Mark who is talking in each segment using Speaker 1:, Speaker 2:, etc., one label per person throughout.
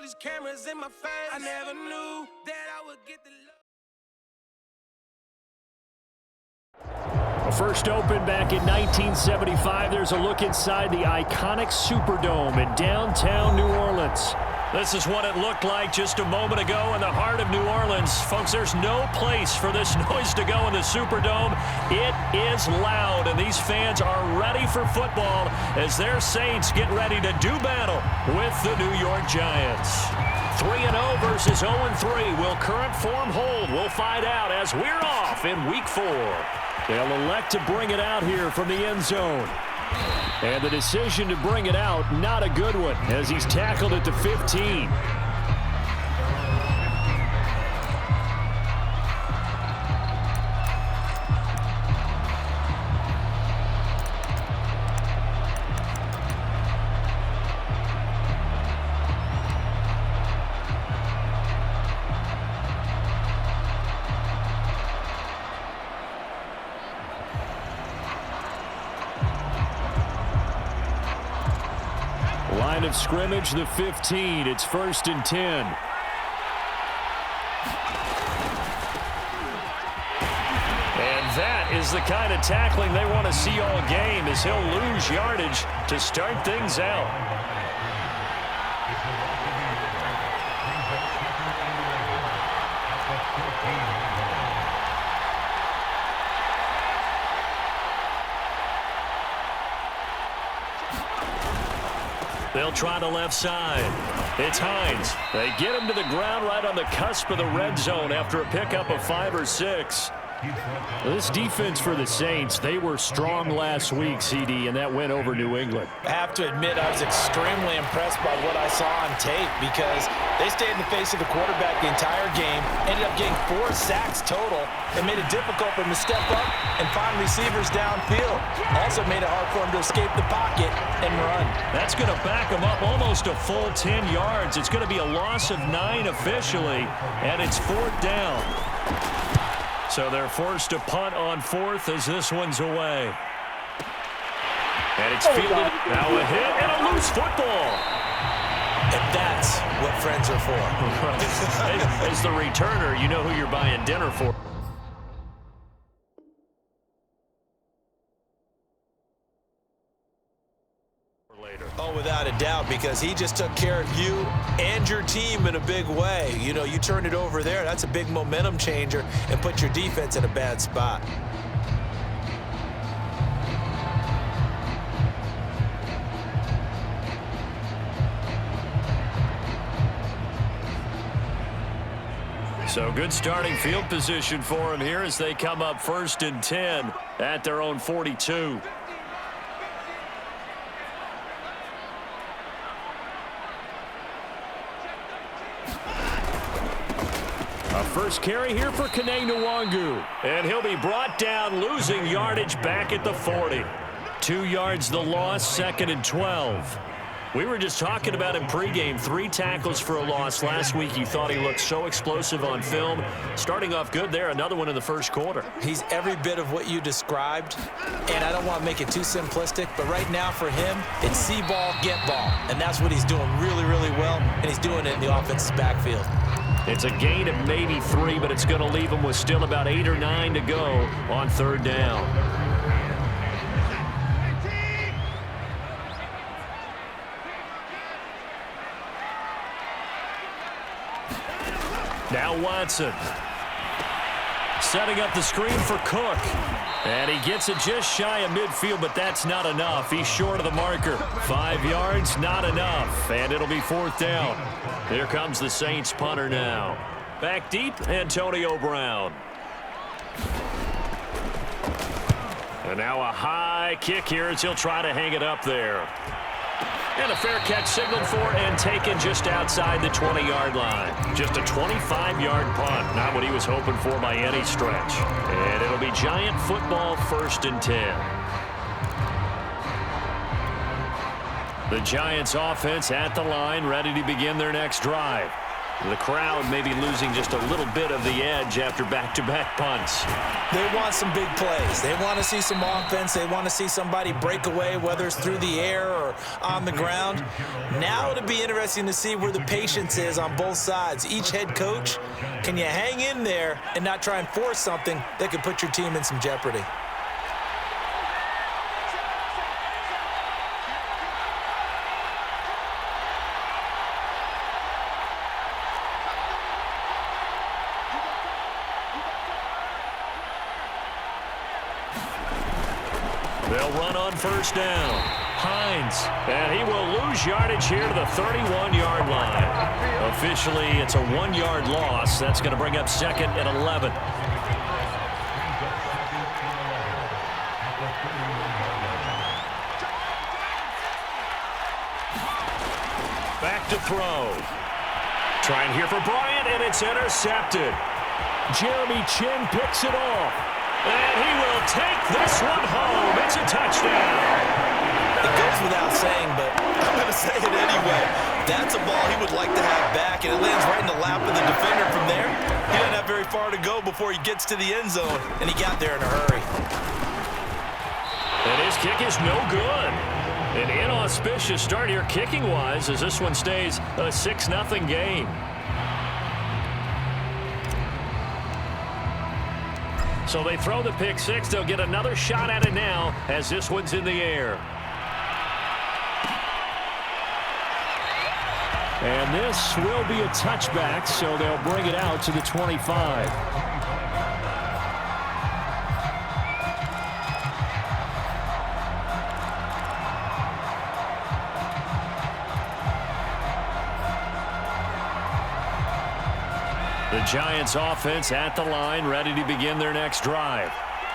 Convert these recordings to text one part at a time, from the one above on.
Speaker 1: these cameras in my face. I never knew that I would get the love.
Speaker 2: First opened back in 1975. There's a look inside the iconic Superdome in downtown New Orleans. This is what it looked like just a moment ago in the heart of New Orleans. Folks, there's no place for this noise to go in the Superdome. It is loud, and these fans are ready for football as their Saints get ready to do battle with the New York Giants. 3-0 versus 0-3. Will current form hold? We'll find out as we're off in Week 4. They'll elect to bring it out here from the end zone. And the decision to bring it out, not a good one, as he's tackled at the 15. Line of scrimmage, the 15. It's 1st and 10. And that is the kind of tackling they want to see all game, as he'll lose yardage to start things out. They'll try the left side. It's Hines. They get him to the ground right on the cusp of the red zone after a pickup of 5 or 6. This defense for the Saints, they were strong last week, CD, and that went over New England.
Speaker 3: I have to admit, I was extremely impressed by what I saw on tape because they stayed in the face of the quarterback the entire game, ended up getting 4 sacks total, and made it difficult for him to step up and find receivers downfield. Also made it hard for him to escape the pocket and run.
Speaker 2: That's going to back him up almost a full 10 yards. It's going to be a loss of 9 officially, and it's 4th down. So they're forced to punt on 4th as this one's away. And it's fielded. Now a hit and a loose football.
Speaker 3: And that's what friends are for.
Speaker 2: As the returner, you know who you're buying dinner for.
Speaker 3: Oh, without a doubt, because he just took care of you and your team in a big way. You know, you turned it over there. That's a big momentum changer and put your defense in a bad spot.
Speaker 2: So good starting field position for him here as they come up 1st and 10 at their own 42. First carry here for Kene Nwangu. And he'll be brought down, losing yardage back at the 40. 2 yards the loss, 2nd and 12. We were just talking about him pregame. 3 tackles for a loss. Last week you thought he looked so explosive on film. Starting off good there, another one in the first quarter.
Speaker 3: He's every bit of what you described, and I don't want to make it too simplistic, but right now for him, it's see ball, get ball. And that's what he's doing really, really well, and he's doing it in the offensive backfield.
Speaker 2: It's a gain of maybe 3, but it's going to leave him with still about 8 or 9 to go on 3rd down. Now Watson. Setting up the screen for Cook. And he gets it just shy of midfield, but that's not enough. He's short of the marker. 5 yards, not enough. And it'll be 4th down. Here comes the Saints punter now. Back deep, Antonio Brown. And now a high kick here as he'll try to hang it up there. And a fair catch signaled for and taken just outside the 20-yard line. Just a 25-yard punt. Not what he was hoping for by any stretch. And it'll be Giant football, 1st and 10. The Giants offense at the line, ready to begin their next drive. The crowd may be losing just a little bit of the edge after back-to-back punts.
Speaker 3: They want some big plays. They want to see some offense. They want to see somebody break away, whether it's through the air or on the ground. Now it'll be interesting to see where the patience is on both sides. Each head coach, can you hang in there and not try and force something that could put your team in some jeopardy?
Speaker 2: They'll run on first down. Hines, and he will lose yardage here to the 31-yard line. Officially, it's a 1-yard loss. That's going to bring up second and 11. Back to throw. Trying here for Bryant, and it's intercepted. Jeremy Chin picks it off. And he will take this one home. It's a touchdown.
Speaker 3: It goes without saying, but I'm going to say it anyway. That's a ball he would like to have back, and it lands right in the lap of the defender from there. He doesn't have very far to go before he gets to the end zone, and he got there in a hurry.
Speaker 2: And his kick is no good. An inauspicious start here kicking-wise as this one stays a 6-0 game. So they throw the pick six. They'll get another shot at it now as this one's in the air. And this will be a touchback, so they'll bring it out to the 25. The Giants offense at the line, ready to begin their next drive.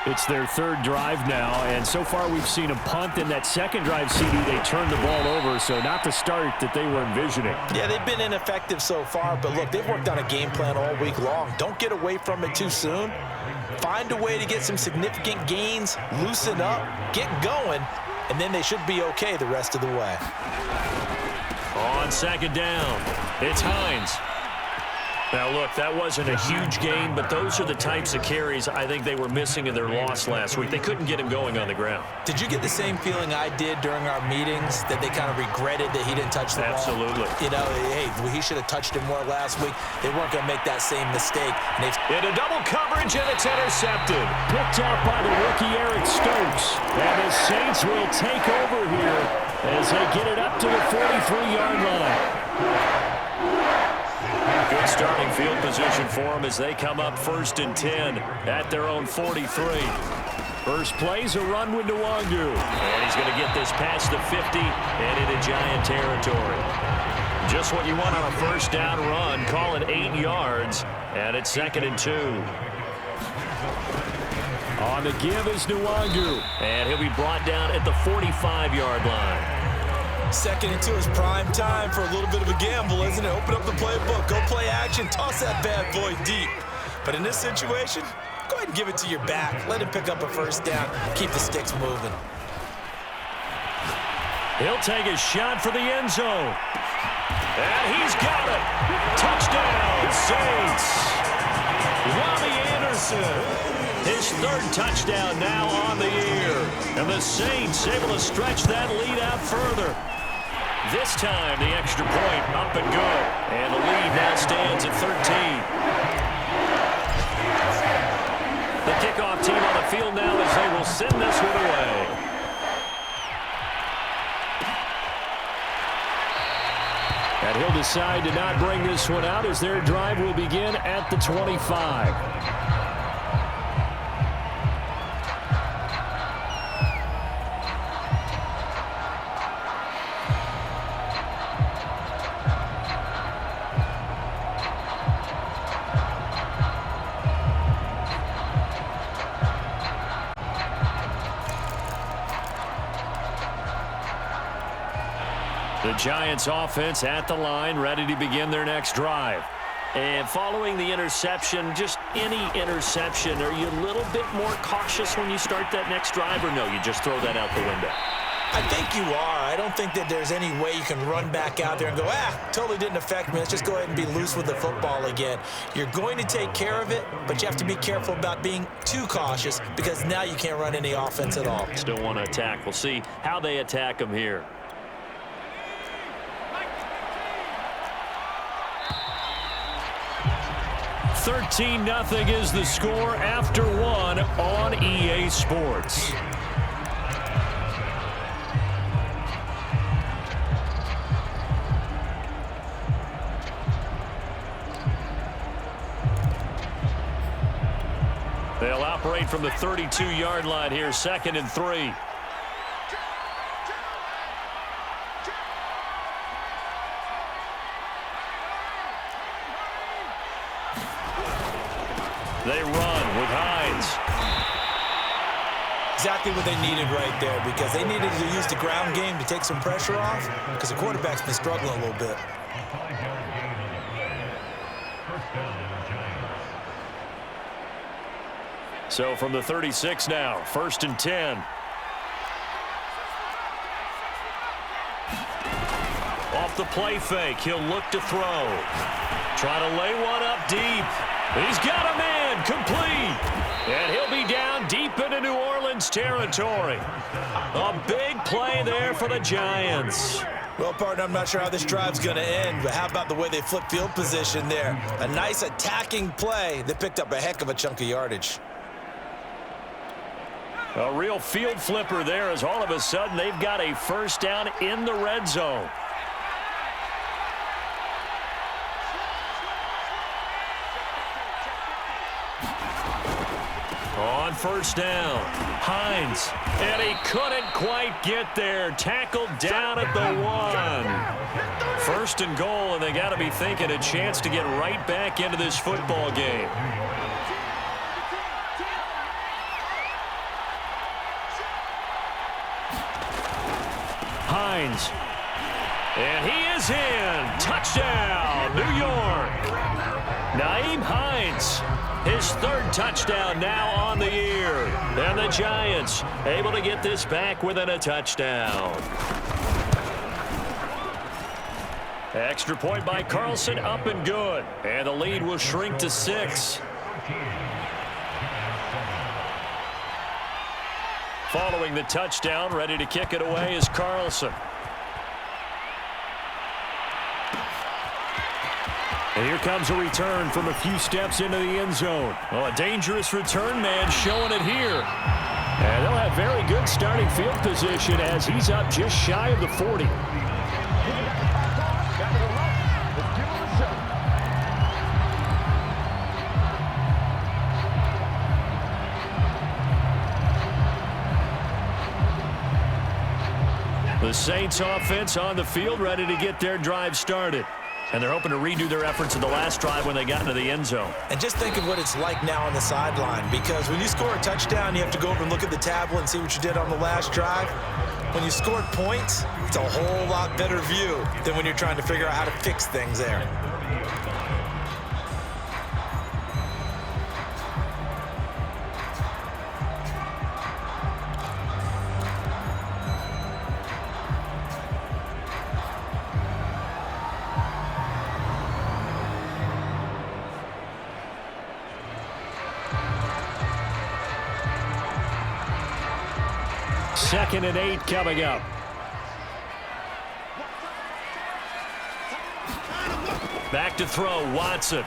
Speaker 2: It's their third drive now, and so far we've seen a punt. In that second drive, CD, they turned the ball over, so not the start that they were envisioning.
Speaker 3: Yeah, they've been ineffective so far, but look, they've worked on a game plan all week long. Don't get away from it too soon. Find a way to get some significant gains, loosen up, get going, and then they should be okay the rest of the way.
Speaker 2: On second down, it's Hines. Now, look, that wasn't a huge gain, but those are the types of carries I think they were missing in their loss last week. They couldn't get him going on the ground.
Speaker 3: Did you get the same feeling I did during our meetings, that they kind of regretted that he didn't touch the ball?
Speaker 2: Absolutely.
Speaker 3: You know, hey, he should have touched it more last week. They weren't going to make that same mistake. And
Speaker 2: into double coverage, and it's intercepted. Picked out by the rookie Eric Stokes. And the Saints will take over here as they get it up to the 43-yard line. Good starting field position for them as they come up 1st and 10 at their own 43. First play's a run with Nwangu. And he's going to get this past the 50 and into Giant territory. Just what you want on a first down run. Call it 8 yards. And it's 2nd and 2. On the give is Nwangu. And he'll be brought down at the 45-yard line.
Speaker 3: 2nd and 2 is prime time for a little bit of a gamble, isn't it? Open up the playbook, go play action, toss that bad boy deep. But in this situation, go ahead and give it to your back. Let him pick up a first down. Keep the sticks moving.
Speaker 2: He'll take a shot for the end zone. And he's got it. Touchdown, Saints. Robbie Anderson. His 3rd touchdown now on the year. And the Saints able to stretch that lead out further. This time, the extra point up and good. And the lead now stands at 13. The kickoff team on the field now as they will send this one away. And he'll decide to not bring this one out as their drive will begin at the 25. The Giants offense at the line, ready to begin their next drive. And following the interception, just any interception, are you a little bit more cautious when you start that next drive, or no, you just throw that out the window?
Speaker 3: I think you are. don't think that there's any way you can run back out there and go, totally didn't affect me. Let's just go ahead and be loose with the football again. You're going to take care of it, but you have to be careful about being too cautious because now you can't run any offense at all.
Speaker 2: Still want to attack. We'll see how they attack them here. $13-0 is the score after one on EA Sports. They'll operate from the 32-yard line here, 2nd and 3. They run with Hines.
Speaker 3: Exactly what they needed right there because they needed to use the ground game to take some pressure off because the quarterback's been struggling a little bit.
Speaker 2: So from the 36 now, 1st and 10. Off the play fake, he'll look to throw. Try to lay one up deep. He's got a man, complete. And he'll be down deep into New Orleans territory. A big play there for the Giants.
Speaker 3: Well, partner, I'm not sure how this drive's going to end, but how about the way they flip field position there? A nice attacking play that picked up a heck of a chunk of yardage.
Speaker 2: A real field flipper there as all of a sudden they've got a first down in the red zone. On first down, Hines, and he couldn't quite get there. Tackled down at the 1. 1st and goal, and they got to be thinking a chance to get right back into this football game. Hines, and he is in. Touchdown, New York. Nyheim Hines, his 3rd touchdown now on the year. And the Giants able to get this back within a touchdown. Extra point by Carlson, up and good. And the lead will shrink to 6. Following the touchdown, ready to kick it away is Carlson. And here comes a return from a few steps into the end zone. Oh, a dangerous return man showing it here. And they'll have very good starting field position as he's up just shy of the 40. The Saints offense on the field ready to get their drive started. And they're hoping to redo their efforts in the last drive when they got into the end zone.
Speaker 3: And just think of what it's like now on the sideline, because when you score a touchdown, you have to go over and look at the tablet and see what you did on the last drive. When you scored points, it's a whole lot better view than when you're trying to figure out how to fix things there.
Speaker 2: Second and 8 coming up. Back to throw, Watson.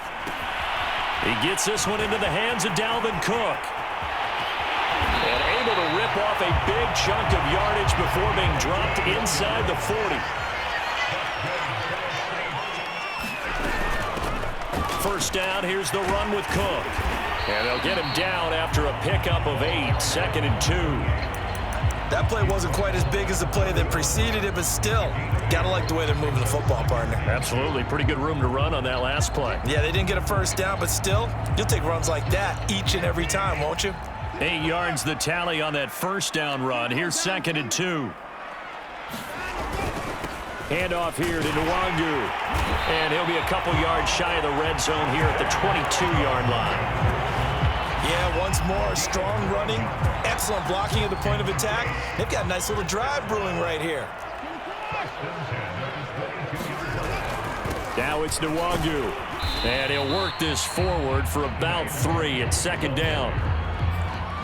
Speaker 2: He gets this one into the hands of Dalvin Cook. And able to rip off a big chunk of yardage before being dropped inside the 40. First down, here's the run with Cook. And they'll get him down after a pickup of 8, 2nd and 2.
Speaker 3: That play wasn't quite as big as the play that preceded it, but still, gotta like the way they're moving the football, partner.
Speaker 2: Absolutely. Pretty good room to run on that last play.
Speaker 3: Yeah, they didn't get a first down, but still, you'll take runs like that each and every time, won't you?
Speaker 2: 8 yards the tally on that first down run. Here's 2nd and 2. Handoff here to Nwangu. And he'll be a couple yards shy of the red zone here at the 22-yard line.
Speaker 3: Yeah, once more, strong running, excellent blocking at the point of attack. They've got a nice little drive brewing right here.
Speaker 2: Now it's Nwangu. And he'll work this forward for about 3 at second down.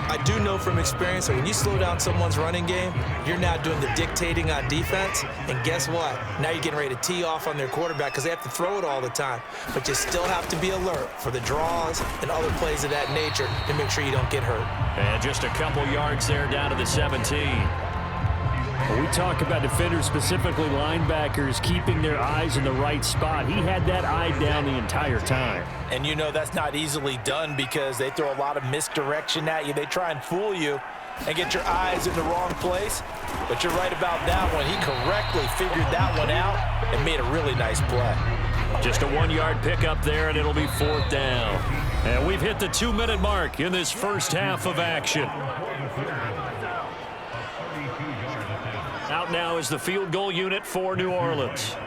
Speaker 3: I do know from experience that when you slow down someone's running game, you're now doing the dictating on defense. And guess what? Now you're getting ready to tee off on their quarterback because they have to throw it all the time. But you still have to be alert for the draws and other plays of that nature to make sure you don't get hurt.
Speaker 2: And just a couple yards there down to the 17. When we talk about defenders, specifically linebackers, keeping their eyes in the right spot, he had that eye down the entire time.
Speaker 3: And you know that's not easily done because they throw a lot of misdirection at you. They try and fool you and get your eyes in the wrong place. But you're right about that one. He correctly figured that one out and made a really nice play.
Speaker 2: Just a 1-yard pickup there, and it'll be 4th down. And we've hit the 2-minute mark in this first half of action. Out now is the field goal unit for New Orleans.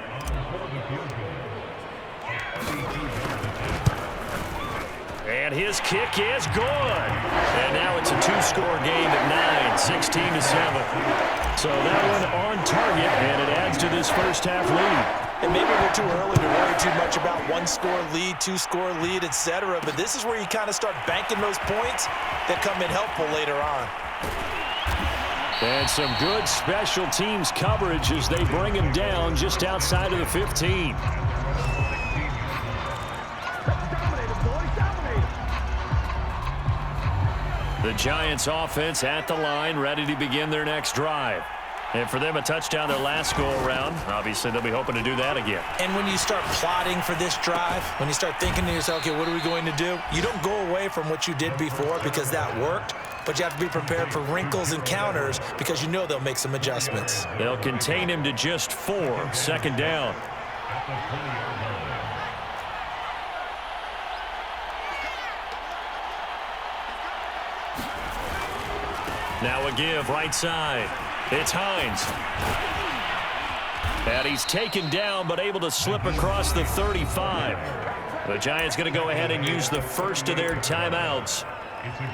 Speaker 2: And his kick is good. And now it's a 2-score game at 9, 16-7. So that one on target, and it adds to this first half lead.
Speaker 3: And maybe we're too early to worry too much about 1-score lead, 2-score lead, etc. But this is where you kind of start banking those points that come in helpful later on.
Speaker 2: And some good special teams coverage as they bring him down just outside of the 15. The Giants offense at the line, ready to begin their next drive. And for them, a touchdown their last go-around. Obviously, they'll be hoping to do that again.
Speaker 3: And when you start plotting for this drive, when you start thinking to yourself, okay, what are we going to do? You don't go away from what you did before because that worked. But you have to be prepared for wrinkles and counters because you know they'll make some adjustments.
Speaker 2: They'll contain him to just 4, second down. Now a give right side. It's Hines. And he's taken down but able to slip across the 35. The Giants going to go ahead and use the first of their timeouts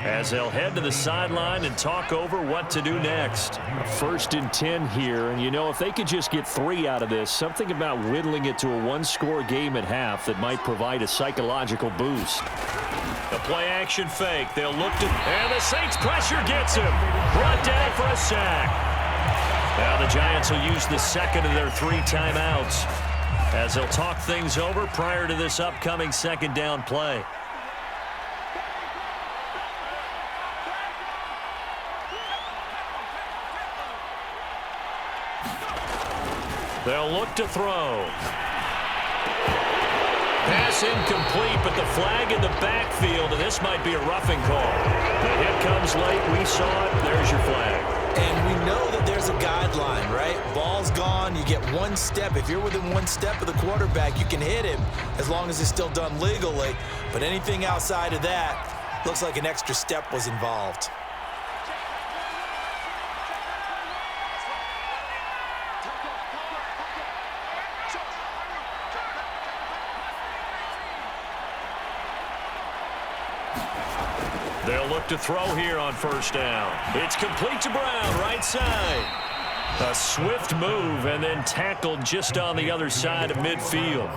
Speaker 2: as they'll head to the sideline and talk over what to do next. 1st and 10 here, and you know, if they could just get 3 out of this, something about whittling it to a 1-score game at half that might provide a psychological boost. The play-action fake. They'll look to, and the Saints pressure gets him. Brought down for a sack. Now the Giants will use the second of their 3 timeouts as they'll talk things over prior to this upcoming second down play. They'll look to throw. Pass incomplete, but the flag in the backfield, and this might be a roughing call. The hit comes late. We saw it. There's your flag.
Speaker 3: And we know that there's a guideline, right? Ball's gone. You get 1 step. If you're within 1 step of the quarterback, you can hit him as long as it's still done legally. But anything outside of that looks like an extra step was involved.
Speaker 2: They'll look to throw here on 1st down. It's complete to Brown, right side. A swift move and then tackled just on the other side of midfield.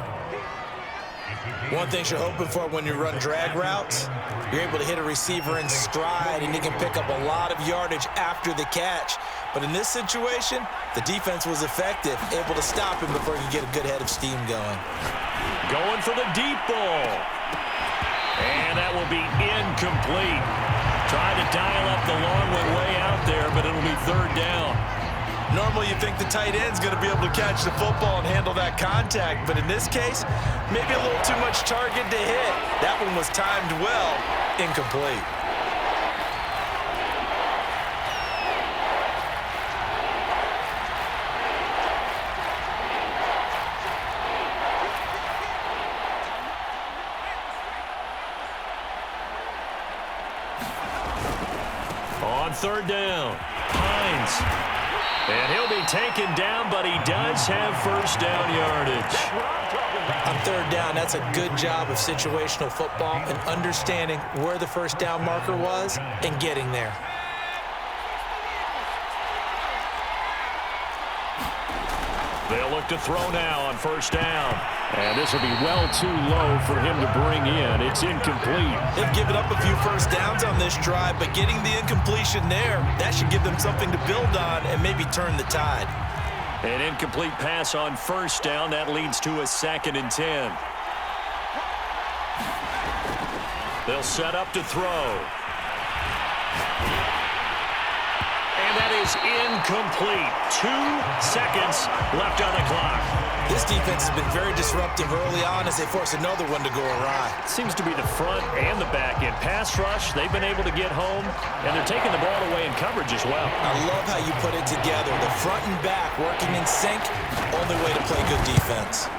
Speaker 3: One thing you're hoping for when you run drag routes, you're able to hit a receiver in stride and you can pick up a lot of yardage after the catch. But in this situation, the defense was effective, able to stop him before he could get a good head of steam going.
Speaker 2: Going for the deep ball. And that will be incomplete. Trying to dial up the long one way out there, but it'll be 3rd down.
Speaker 3: Normally you think the tight end's going to be able to catch the football and handle that contact, but in this case, maybe a little too much target to hit. That one was timed well, incomplete.
Speaker 2: On 3rd down, Hines. And he'll be taken down, but he does have 1st down yardage.
Speaker 3: On 3rd down, that's a good job of situational football and understanding where the 1st down marker was and getting there.
Speaker 2: to throw now on first down. And this will be well too low for him to bring in. It's incomplete.
Speaker 3: They've given up a few first downs on this drive, but getting the incompletion there, that should give them something to build on and maybe turn the tide.
Speaker 2: An incomplete pass on first down. That leads to a 2nd and 10. They'll set up to throw. And that is incomplete. 2 seconds left on the clock.
Speaker 3: This defense has been very disruptive early on as they force another one to go awry.
Speaker 2: Seems to be the front and the back end. Pass rush, they've been able to get home, and they're taking the ball away in coverage as well.
Speaker 3: I love how you put it together. The front and back working in sync, only way to play good defense.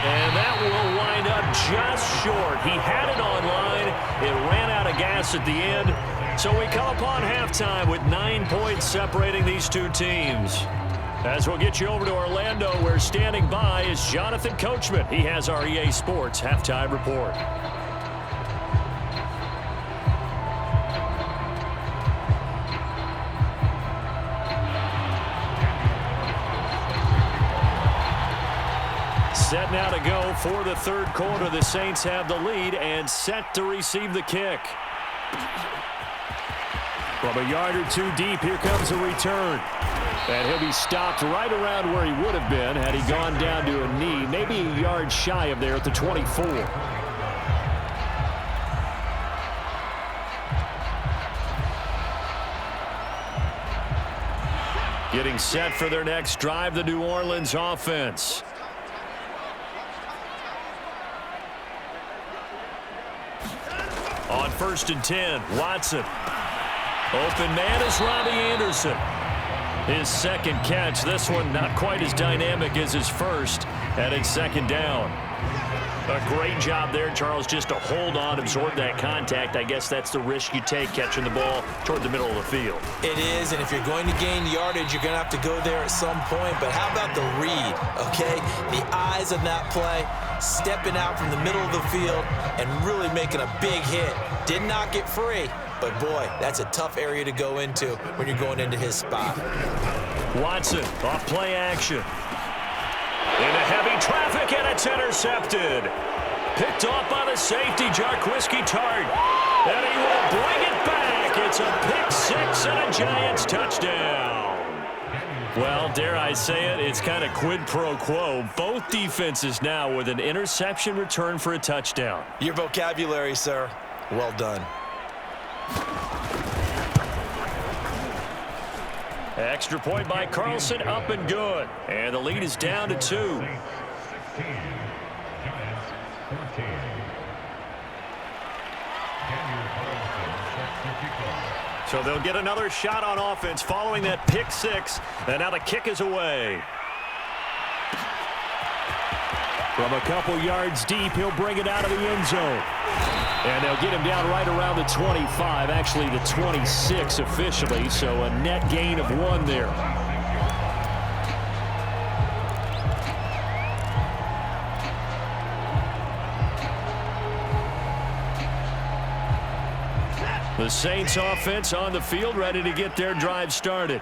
Speaker 2: And that will wind up just short. He had it online. It ran out of gas at the end. So we come upon halftime with 9 points separating these two teams. As we'll get you over to Orlando, where standing by is Jonathan Coachman. He has our EA Sports Halftime Report. Set now to go for the third quarter. The Saints have the lead and set to receive the kick. From a yard or two deep, here comes a return. And he'll be stopped right around where he would have been had he gone down to a knee, maybe a yard shy of there at the 24. Getting set for their next drive, the New Orleans offense. On 1st and 10, Watson. Open man is Robbie Anderson. His second catch. This one not quite as dynamic as his first. And it's 2nd down. A great job there, Charles, just to hold on, absorb that contact. I guess that's the risk you take catching the ball toward the middle of the field.
Speaker 3: It is, and if you're going to gain yardage, you're going to have to go there at some point. But how about the read, okay? The eyes of that play, stepping out from the middle of the field and really making a big hit. Did not get free. But, boy, that's a tough area to go into when you're going into his spot.
Speaker 2: Watson off play action. Into heavy traffic, and it's intercepted. Picked off by the safety, Jarquiski Tart. And he will bring it back. It's a pick six and a Giants touchdown. Well, dare I say it, it's kind of quid pro quo. Both defenses now with an interception return for a touchdown.
Speaker 3: Your vocabulary, sir. Well done.
Speaker 2: Extra point by Carlson, up and good. And the lead is down to 2. So they'll get another shot on offense following that pick six. And now the kick is away. From a couple yards deep, he'll bring it out of the end zone. And they'll get him down right around the 25, actually the 26 officially, so a net gain of 1 there. The Saints offense on the field, ready to get their drive started.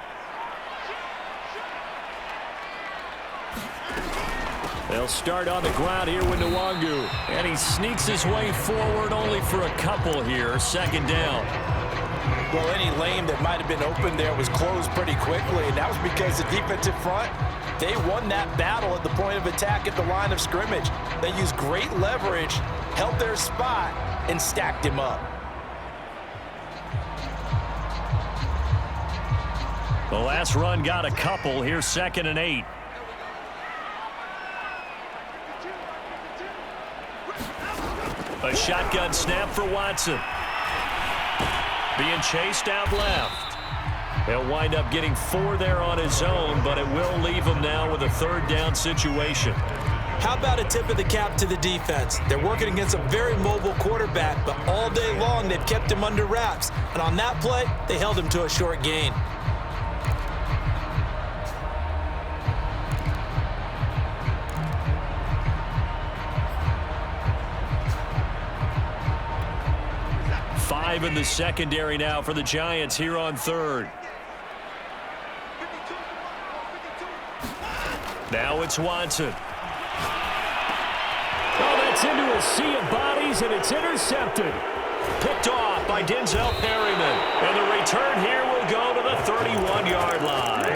Speaker 2: They'll start on the ground here with Nwangu. And he sneaks his way forward only for a couple here. 2nd down.
Speaker 3: Well, any lane that might have been open there was closed pretty quickly, and that was because the defensive front, they won that battle at the point of attack at the line of scrimmage. They used great leverage, held their spot, and stacked him up.
Speaker 2: The last run got a couple. Here's 2nd and 8. A shotgun snap for Watson. Being chased out left. He'll wind up getting 4 there on his own, but it will leave him now with a 3rd down situation.
Speaker 3: How about a tip of the cap to the defense? They're working against a very mobile quarterback, but all day long they've kept him under wraps. And on that play, they held him to a short gain.
Speaker 2: In the secondary now for the Giants here on 3rd. Now it's Watson. Oh, that's into a sea of bodies, and it's intercepted. Picked off by Denzel Perryman. And the return here will go to the 31-yard line.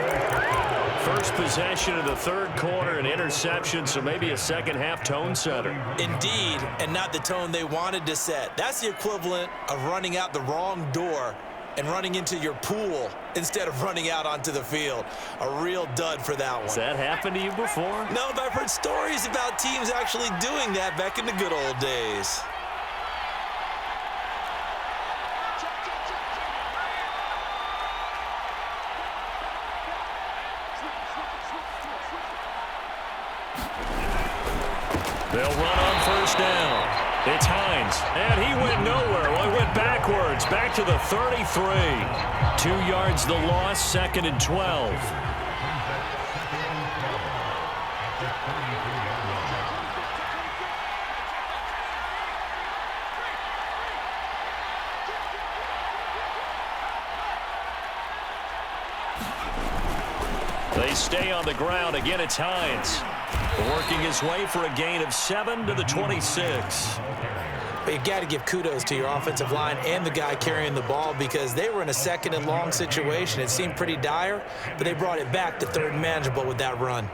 Speaker 2: First possession of the third quarter, an interception, so maybe a second-half tone setter.
Speaker 3: Indeed, and not the tone they wanted to set. That's the equivalent of running out the wrong door and running into your pool instead of running out onto the field. A real dud for that one.
Speaker 2: Has that happened to you before?
Speaker 3: No, but I've heard stories about teams actually doing that back in the good old days.
Speaker 2: They'll run on first down. It's Hines, and he went nowhere. Well, he went backwards, back to the 33. 2 yards the loss, 2nd and 12. They stay on the ground. Again, it's Hines. Working his way for a gain of 7 to the 26.
Speaker 3: But you got to give kudos to your offensive line and the guy carrying the ball because they were in a 2nd and long situation. It seemed pretty dire, but they brought it back to 3rd and manageable with that run.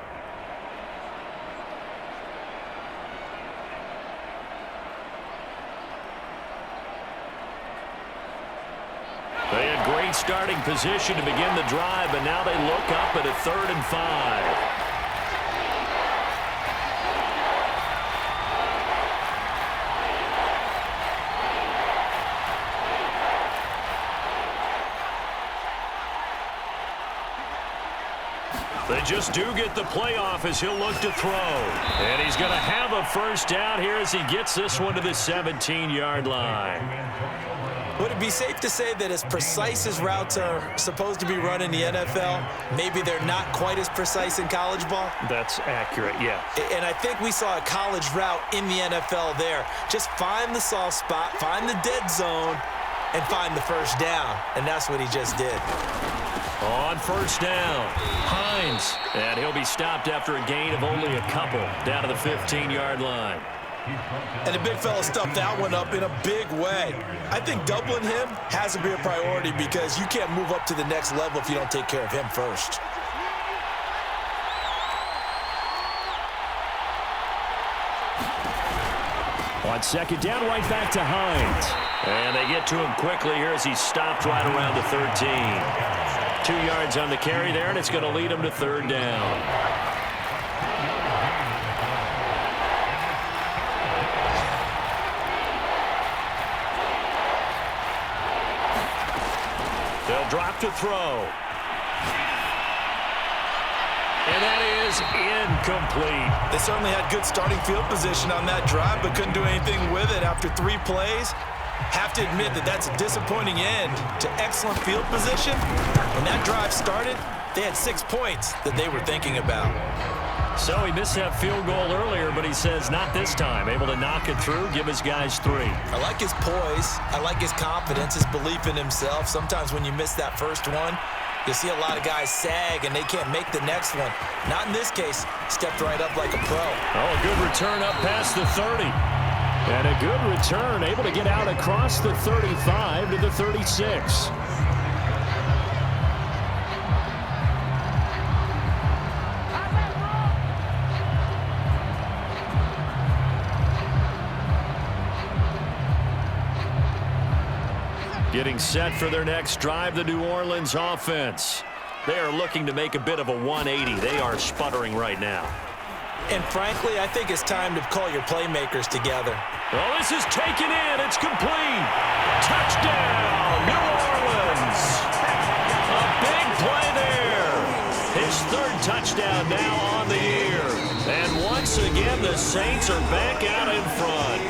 Speaker 2: They had great starting position to begin the drive, but now they look up at a 3rd and 5. They just do get the playoff as he'll look to throw. And he's going to have a first down here as he gets this one to the 17-yard line.
Speaker 3: Would it be safe to say that as precise as routes are supposed to be run in the NFL, maybe they're not quite as precise in college ball?
Speaker 2: That's accurate, yeah.
Speaker 3: And I think we saw a college route in the NFL there. Just find the soft spot, find the dead zone, and find the first down. And that's what he just did.
Speaker 2: On first down, Hines. And he'll be stopped after a gain of only a couple down to the 15-yard line.
Speaker 3: And the big fella stuffed that one up in a big way. I think doubling him has to be a priority because you can't move up to the next level if you don't take care of him first.
Speaker 2: On second down, right back to Hines. And they get to him quickly here as he's stopped right around the 13. 2 yards on the carry there, and it's going to lead him to 3rd down. They'll drop to throw. And that is incomplete.
Speaker 3: They certainly had good starting field position on that drive, but couldn't do anything with it after 3 plays. Have to admit that that's a disappointing end to excellent field position. When that drive started, they had 6 points that they were thinking about.
Speaker 2: So he missed that field goal earlier, but he says not this time. Able to knock it through, give his guys 3.
Speaker 3: I like his poise. I like his confidence, his belief in himself. Sometimes when you miss that first one, you see a lot of guys sag and they can't make the next one. Not in this case. Stepped right up like a pro.
Speaker 2: Oh, a good return up past the 30. And a good return, able to get out across the 35 to the 36. Getting set for their next drive, the New Orleans offense. They are looking to make a bit of a 180. They are sputtering right now.
Speaker 3: And frankly, I think it's time to call your playmakers together.
Speaker 2: Well, this is taken in. It's complete. Touchdown, New Orleans. A big play there. His 3rd touchdown now on the year. And once again, the Saints are back out in front.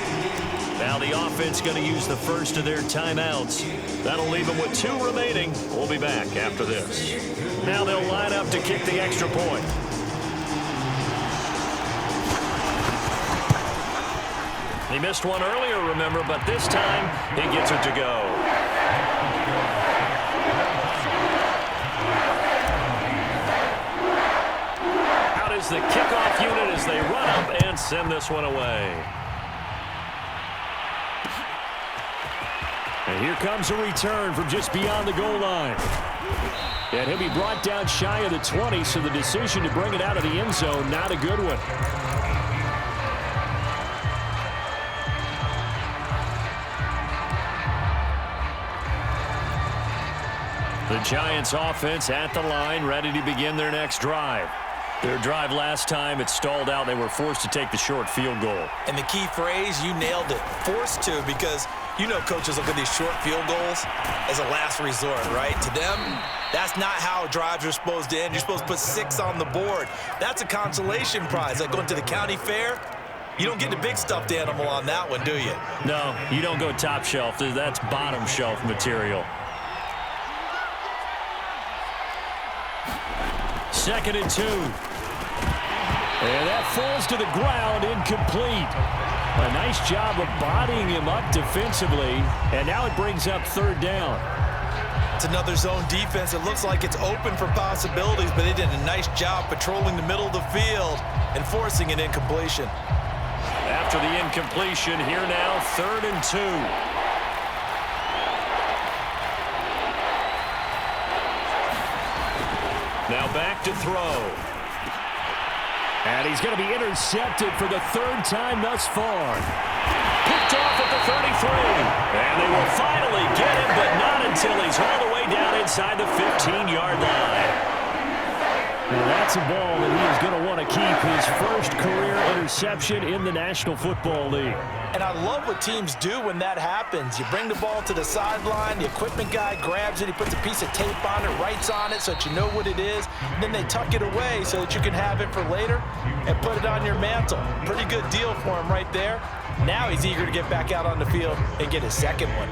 Speaker 2: Now the offense going to use the first of their timeouts. That'll leave them with 2 remaining. We'll be back after this. Now they'll line up to kick the extra point. He missed one earlier, remember, but this time he gets it to go. Out is the kickoff unit as they run up and send this one away. And here comes a return from just beyond the goal line. And he'll be brought down shy of the 20, so the decision to bring it out of the end zone, not a good one. The Giants offense at the line, ready to begin their next drive. Their drive last time, it stalled out. They were forced to take the short field goal.
Speaker 3: And the key phrase, you nailed it, forced to, because you know coaches look at these short field goals as a last resort, right? To them, that's not how drives are supposed to end. You're supposed to put 6 on the board. That's a consolation prize. Like going to the county fair, you don't get the big stuffed animal on that one, do you?
Speaker 2: No, you don't go top shelf. That's bottom shelf material. 2nd and 2. And that falls to the ground, incomplete. A nice job of bodying him up defensively, and now it brings up 3rd down.
Speaker 3: It's another zone defense. It looks like it's open for possibilities, but they did a nice job patrolling the middle of the field and forcing an incompletion.
Speaker 2: After the incompletion, here now, 3rd and 2. Now back to throw. And he's going to be intercepted for the 3rd time thus far. Picked off at the 33. And they will finally get him, but not until he's all the way down inside the 15-yard line. Well, that's a ball that he is going to want to keep, his first career interception in the National Football League.
Speaker 3: And I love what teams do when that happens. You bring the ball to the sideline, the equipment guy grabs it, he puts a piece of tape on it, writes on it so that you know what it is, and then they tuck it away so that you can have it for later and put it on your mantle. Pretty good deal for him right there. Now he's eager to get back out on the field and get his second one.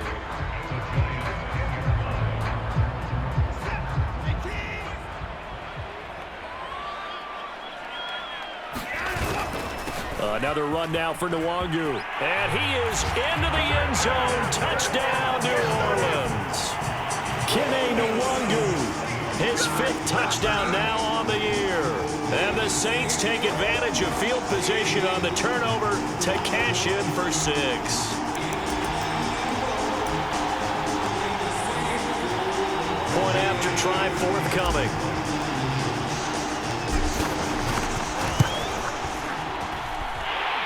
Speaker 2: Another run now for Nwangu. And he is into the end zone. Touchdown, New Orleans. Kene Nwangu, his 5th touchdown now on the year. And the Saints take advantage of field position on the turnover to cash in for 6. Point after try forthcoming.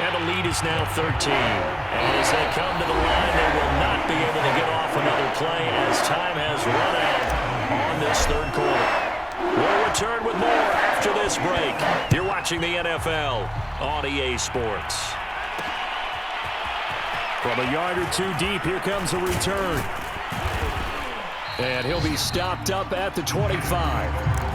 Speaker 2: And the lead is now 13. And as they come to the line, they will not be able to get off another play as time has run out on this 3rd quarter. We'll return with more after this break. You're watching the NFL on EA Sports. From a yard or 2 deep, here comes a return. And he'll be stopped up at the 25.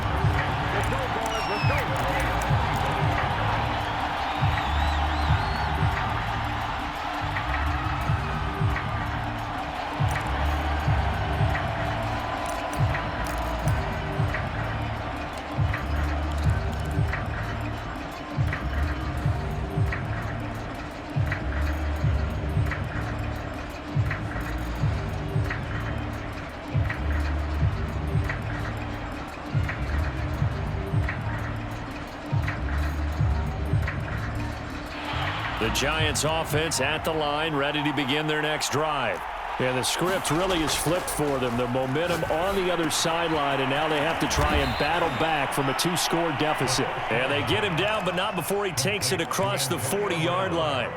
Speaker 2: The Giants offense at the line, ready to begin their next drive. And the script really is flipped for them. The momentum on the other sideline, and now they have to try and battle back from a 2-score deficit. And they get him down, but not before he takes it across the 40-yard line.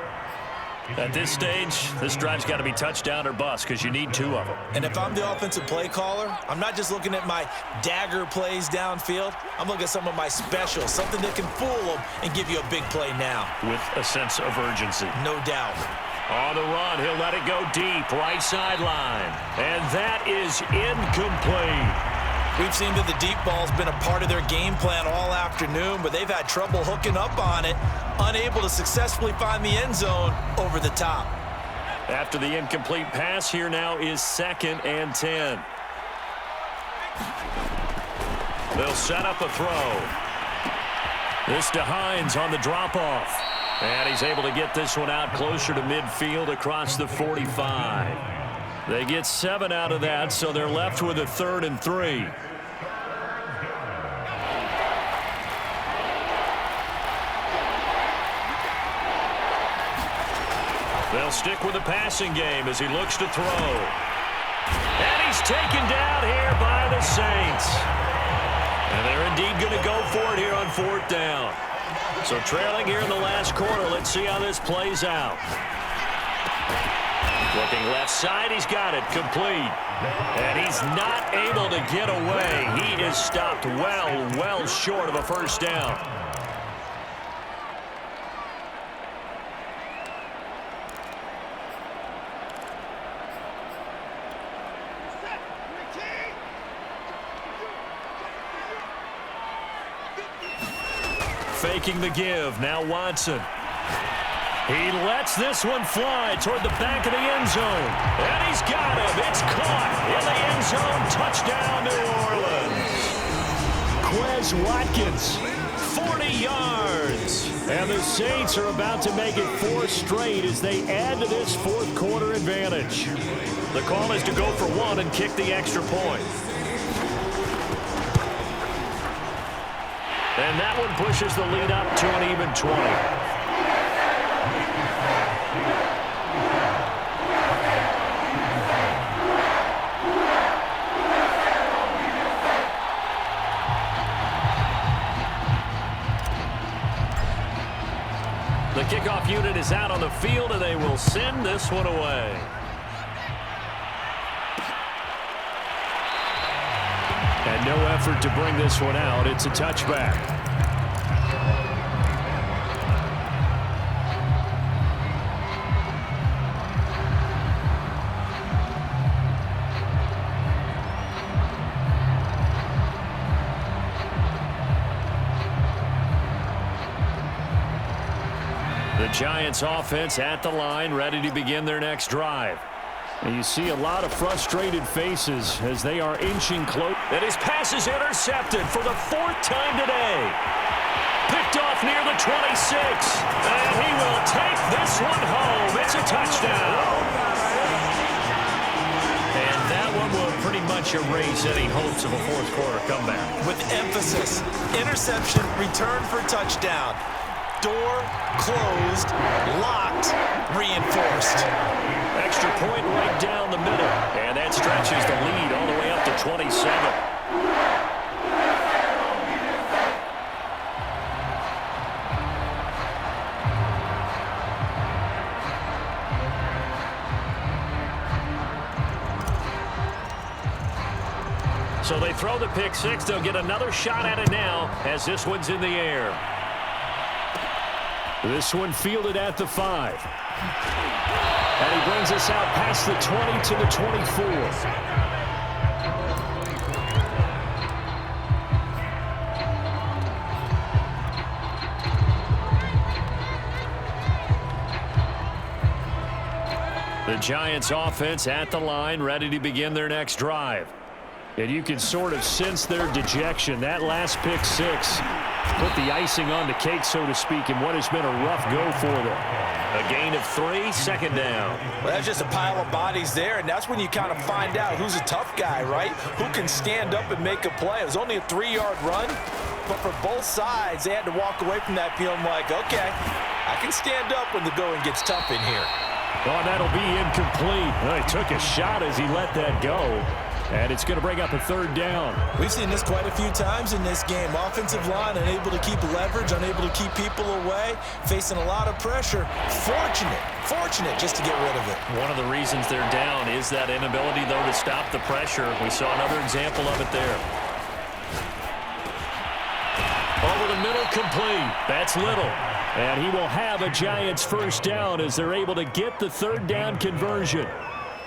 Speaker 2: At this stage, this drive's got to be touchdown or bust because you need 2 of them.
Speaker 3: And if I'm the offensive play caller, I'm not just looking at my dagger plays downfield. I'm looking at some of my specials, something that can fool them and give you a big play now.
Speaker 2: With a sense of urgency.
Speaker 3: No doubt.
Speaker 2: On the run, he'll let it go deep, right sideline. And that is incomplete.
Speaker 3: We've seen that the deep ball's been a part of their game plan all afternoon, but they've had trouble hooking up on it, unable to successfully find the end zone over the top.
Speaker 2: After the incomplete pass, here now is 2nd and 10. They'll set up a throw. This to Hines on the drop-off. And he's able to get this one out closer to midfield across the 45. They get 7 out of that, so they're left with a 3rd and 3. They'll stick with the passing game as he looks to throw. And he's taken down here by the Saints. And they're indeed going to go for it here on 4th down. So trailing here in the last quarter. Let's see how this plays out. Looking left side, he's got it complete. And he's not able to get away. He is stopped well short of a first down. Faking the give. Now Watson. He lets this one fly toward the back of the end zone. And he's got him. It's caught in the end zone. Touchdown, New Orleans. Quez Watkins, 40 yards. And the Saints are about to make it 4 straight as they add to this 4th quarter advantage. The call is to go for 1 and kick the extra point. And that one pushes the lead up to an even 20. The kickoff unit is out on the field, and they will send this one away. And no effort to bring this one out. It's a touchback. The Giants offense at the line, ready to begin their next drive. And you see a lot of frustrated faces as they are inching close. And his pass is intercepted for the 4th time today. Picked off near the 26. And he will take this one home. It's a touchdown. And that one will pretty much erase any hopes of a 4th quarter comeback.
Speaker 3: With emphasis, interception, return for touchdown. Door closed, locked, reinforced.
Speaker 2: Extra point right down the middle. And that stretches the lead all the way up to 27. So they throw the pick 6. They'll get another shot at it now as this one's in the air. This one fielded at the 5. And he brings us out past the 20 to the 24. The Giants offense at the line, ready to begin their next drive. And you can sort of sense their dejection. That last pick 6 put the icing on the cake, so to speak, in what has been a rough go for them. A gain of 3, 2nd down.
Speaker 3: Well, that's just a pile of bodies there, and that's when you kind of find out who's a tough guy, right? Who can stand up and make a play. It was only a 3-yard run, but for both sides, they had to walk away from that feeling like, okay, I can stand up when the going gets tough in here.
Speaker 2: Oh, that'll be incomplete. Well, he took a shot as he let that go. And it's going to bring up a 3rd down.
Speaker 3: We've seen this quite a few times in this game. Offensive line unable to keep leverage, unable to keep people away, facing a lot of pressure. Fortunate just to get rid of it.
Speaker 2: One of the reasons they're down is that inability, though, to stop the pressure. We saw another example of it there. Over the middle, complete. That's Little. And he will have a Giants 1st down as they're able to get the 3rd down conversion.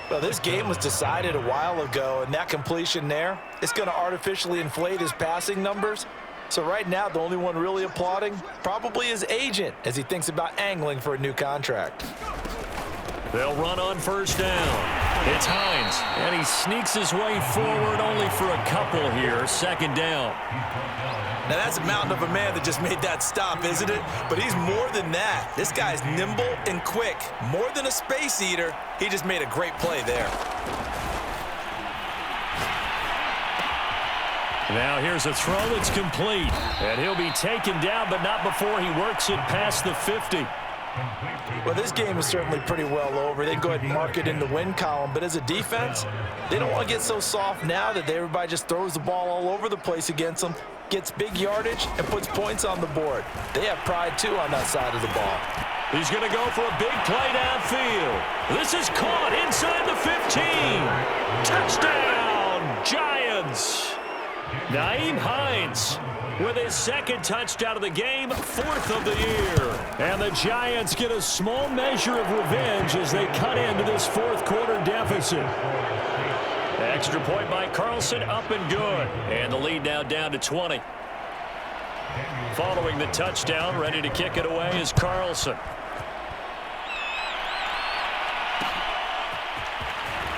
Speaker 3: Well, this game was decided a while ago, and that completion there, it's going to artificially inflate his passing numbers. So right now, the only one really applauding probably his agent as he thinks about angling for a new contract.
Speaker 2: They'll run on 1st down. It's Hines, and he sneaks his way forward only for a couple here. 2nd down.
Speaker 3: Now, that's a mountain of a man that just made that stop, isn't it? But he's more than that. This guy's nimble and quick. More than a space eater, he just made a great play there.
Speaker 2: Now here's a throw that's complete. And he'll be taken down, but not before he works it past the 50.
Speaker 3: Well, this game is certainly pretty well over. They go ahead and mark it in the win column. But as a defense, they don't want to get so soft now that everybody just throws the ball all over the place against them, gets big yardage, and puts points on the board. They have pride, too, on that side of the ball.
Speaker 2: He's going to go for a big play downfield. This is caught inside the 15. Touchdown, Giants. Nyheim Hines with his second touchdown of the game, 4th of the year. And the Giants get a small measure of revenge as they cut into this fourth quarter deficit. Extra point by Carlson, up and good. And the lead now down to 20. Following the touchdown, ready to kick it away is Carlson.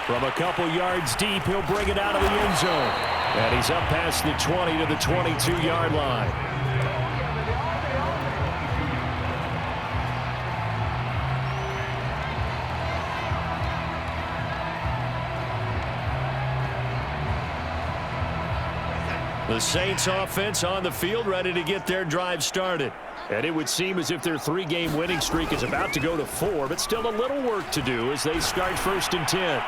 Speaker 2: From a couple yards deep, he'll bring it out of the end zone. And he's up past the 20 to the 22-yard line. The Saints offense on the field, ready to get their drive started. And it would seem as if their 3-game winning streak is about to go to 4, but still a little work to do as they start 1st and 10.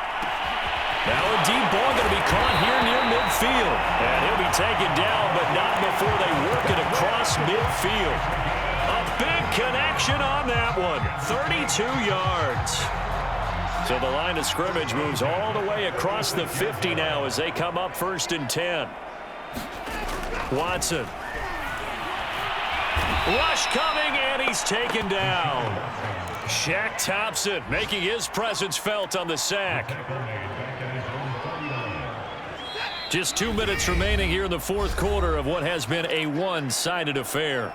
Speaker 2: Now a deep ball going to be caught here near midfield. And he'll be taken down, but not before they work it across midfield. A big connection on that one. 32 yards. So the line of scrimmage moves all the way across the 50 now as they come up 1st and 10. Watson. Rush coming, and he's taken down. Shaq Thompson making his presence felt on the sack. Just 2 minutes remaining here in the fourth quarter of what has been a one-sided affair.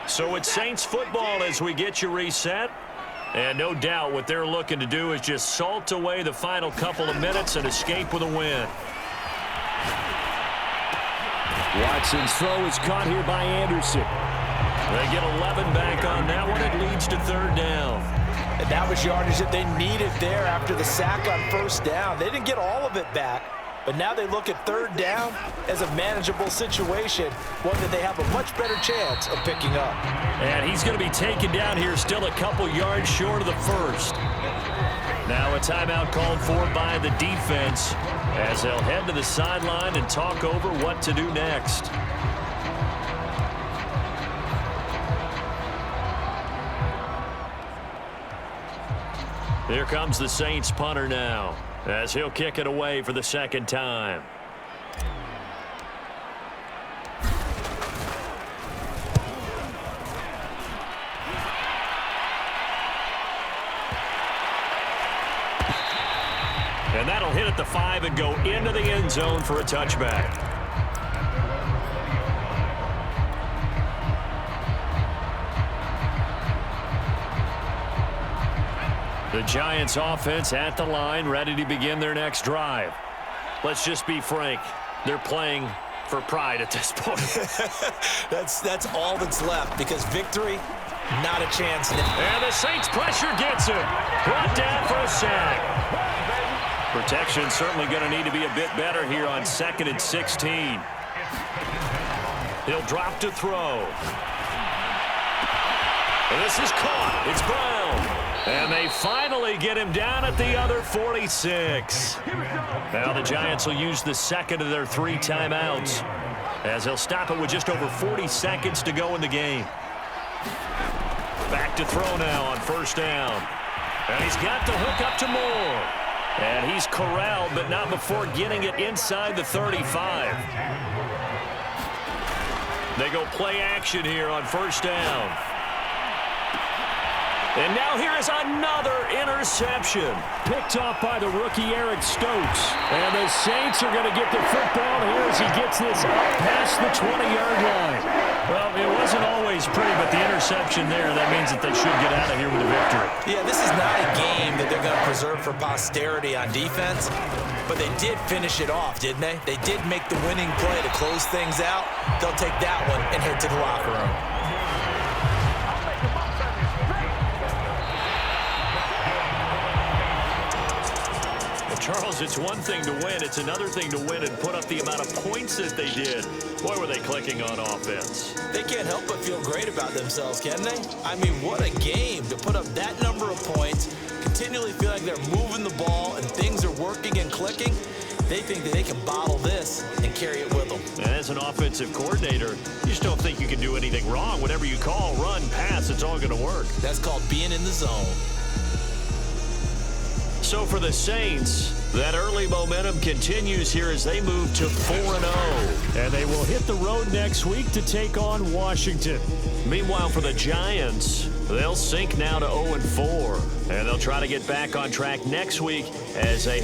Speaker 2: So it's Saints football as we get you reset. And no doubt what they're looking to do is just salt away the final couple of minutes and escape with a win. Watson's throw is caught here by Anderson. They get 11 back on that one. It leads to 3rd down.
Speaker 3: And that was yardage that they needed there after the sack on 1st down. They didn't get all of it back, but now they look at 3rd down as a manageable situation, one that they have a much better chance of picking up.
Speaker 2: And he's going to be taken down here still a couple yards short of the 1st. Now a timeout called for by the defense as they'll head to the sideline and talk over what to do next. Here comes the Saints punter now as he'll kick it away for the 2nd time. And that'll hit at the 5 and go into the end zone for a touchback. The Giants offense at the line, ready to begin their next drive. Let's just be frank. They're playing for pride at this point.
Speaker 3: That's all that's left because victory, not a chance.
Speaker 2: And the Saints pressure gets him. Brought down for a sack. Protection certainly going to need to be a bit better here on 2nd and 16. He'll drop to throw. And this is caught. It's Brown. And they finally get him down at the other 46. Now the Giants will use the 2nd of their 3 timeouts as they'll stop it with just over 40 seconds to go in the game. Back to throw now on 1st down. And he's got the hook up to Moore. And he's corralled, but not before getting it inside the 35. They go play action here on 1st down. And now here is another interception. Picked off by the rookie Eric Stokes. And the Saints are going to get the football here as he gets this up past the 20-yard line. Well, it wasn't always pretty, but the interception there, that means that they should get out of here with a victory.
Speaker 3: Yeah, this is not a game that they're going to preserve for posterity on defense, but they did finish it off, didn't they? They did make the winning play to close things out. They'll take that one and head to the locker room.
Speaker 2: Charles, it's one thing to win. It's another thing to win and put up the amount of points that they did. Boy, were they clicking on offense.
Speaker 3: They can't help but feel great about themselves, can they? I mean, what a game to put up that number of points, continually feel like they're moving the ball and things are working and clicking. They think that they can bottle this and carry it with them.
Speaker 2: And as an offensive coordinator, you just don't think you can do anything wrong. Whatever you call, run, pass, it's all going to work.
Speaker 3: That's called being in the zone.
Speaker 2: So for the Saints, that early momentum continues here as they move to 4-0.
Speaker 4: And they will hit the road next week to take on Washington.
Speaker 2: Meanwhile, for the Giants, they'll sink now to 0-4. And they'll try to get back on track next week as they